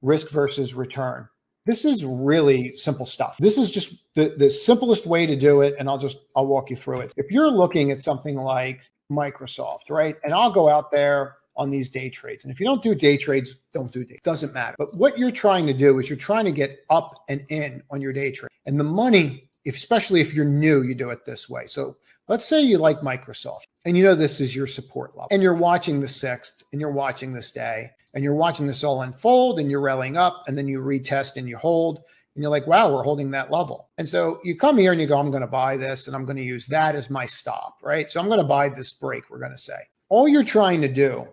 risk versus return. This is really simple stuff. This is just the simplest way to do it. And I'll walk you through it. If you're looking at something like Microsoft, right? And I'll go out there on these day trades. And if you don't do day trades, don't do day. Doesn't matter. But what you're trying to do is you're trying to get up and in on your day trade. And the money, especially if you're new, you do it this way. So let's say you like Microsoft and you know this is your support level and you're watching the 6th and you're watching this day and you're watching this all unfold and you're rallying up and then you retest and you hold and you're like, wow, we're holding that level. And so you come here and you go, I'm going to buy this and I'm going to use that as my stop, right? So I'm going to buy this break, we're going to say. All you're trying to do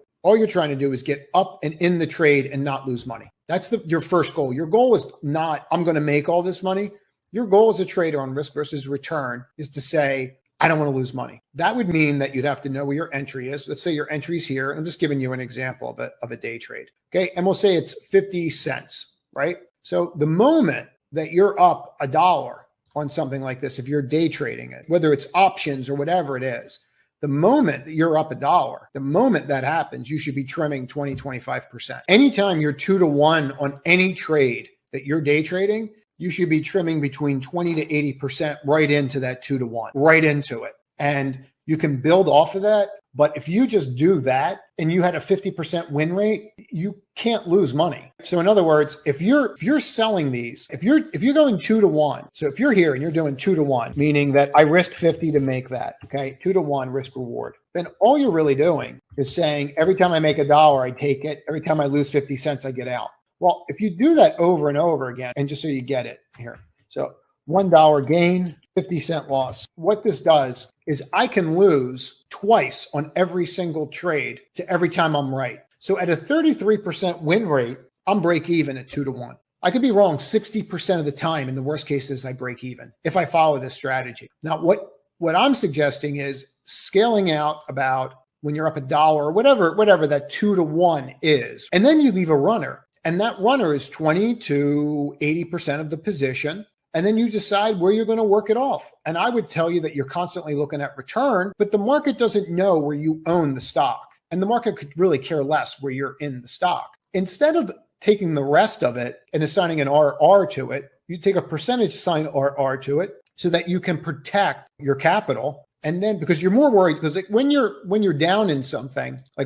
is get up and in the trade and not lose money. That's your first goal. Your goal is not, I'm going to make all this money. Your goal as a trader on risk versus return is to say, I don't want to lose money. That would mean that you'd have to know where your entry is. Let's say your entry's here. I'm just giving you an example of a day trade. Okay. And we'll say it's 50 cents, right? So the moment that you're up $1 on something like this, if you're day trading it, whether it's options or whatever it is, the moment that you're up $1, the moment that happens, you should be trimming 20, 25%. Anytime you're 2 to 1 on any trade that you're day trading, you should be trimming between 20 to 80% right into that 2 to 1, right into it. And you can build off of that. But if you just do that and you had a 50% win rate, you can't lose money. So in other words, if you're selling these, if you're going 2 to 1, so if you're here and you're doing 2 to 1, meaning that I risk 50 to make that, okay, 2 to 1 risk reward, then all you're really doing is saying every time I make $1, I take it. Every time I lose 50 cents, I get out. Well, if you do that over and over again, and just so you get it here, so $1 gain, 50-cent loss. What this does is I can lose twice on every single trade to every time I'm right. So at a 33% win rate, I'm break even at 2 to 1. I could be wrong 60% of the time. In the worst cases, I break even if I follow this strategy. Now, what I'm suggesting is scaling out about when you're up $1 or whatever that 2 to 1 is, and then you leave a runner. And that runner is 20 to 80% of the position. And then you decide where you're going to work it off. And I would tell you that you're constantly looking at return, but the market doesn't know where you own the stock. And the market could really care less where you're in the stock. Instead of taking the rest of it and assigning an RR to it, you take a percentage, assign RR to it so that you can protect your capital. And then because you're more worried, because like when you're down in something, or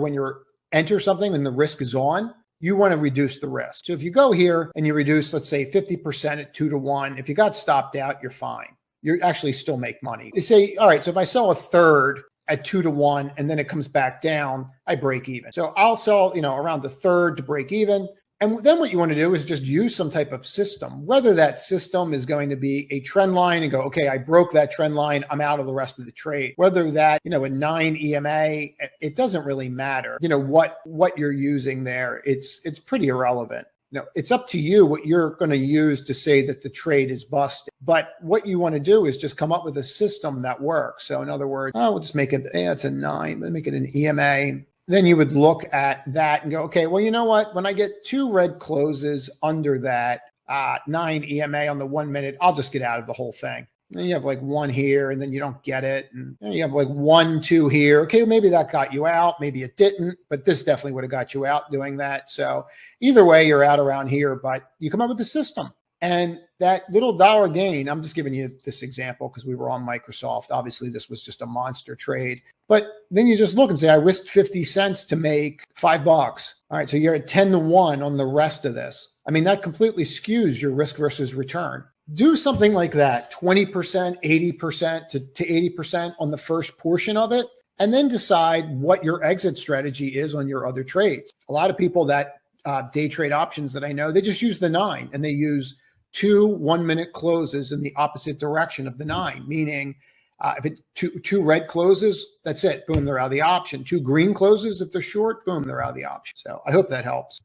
when you're enter something and the risk is on, you want to reduce the risk. So if you go here and you reduce, let's say 50% at 2 to 1, if you got stopped out, you're fine. You actually still make money. You say, all right, so if I sell a third at 2 to 1 and then it comes back down, I break even. So I'll sell, around the third to break even. And then what you want to do is just use some type of system, whether that system is going to be a trend line and go, okay, I broke that trend line, I'm out of the rest of the trade. Whether that, a 9 EMA, it doesn't really matter. What you're using there, it's pretty irrelevant. It's up to you what you're going to use to say that the trade is busted. But what you want to do is just come up with a system that works. So in other words, we'll just make it, it's a 9, let's make it an EMA. Then you would look at that and go, okay, well, you know what? When I get 2 red closes under that 9 EMA on the 1 minute, I'll just get out of the whole thing. Then you have like 1 here and then you don't get it. And you have like 1, 2 here. Okay, maybe that got you out. Maybe it didn't, but this definitely would have got you out doing that. So either way, you're out around here, but you come up with a system. And that little dollar gain, I'm just giving you this example because we were on Microsoft. Obviously, this was just a monster trade. But then you just look and say, I risked 50 cents to make $5. All right, so you're at 10 to 1 on the rest of this. I mean, that completely skews your risk versus return. Do something like that, 20%, 80% to 80% on the first portion of it, and then decide what your exit strategy is on your other trades. A lot of people that day trade options that I know, they just use the 9 and they use 2 1-minute closes in the opposite direction of the 9, meaning if it two red closes, that's it. Boom, they're out of the option. 2 green closes, if they're short, boom, they're out of the option. So I hope that helps.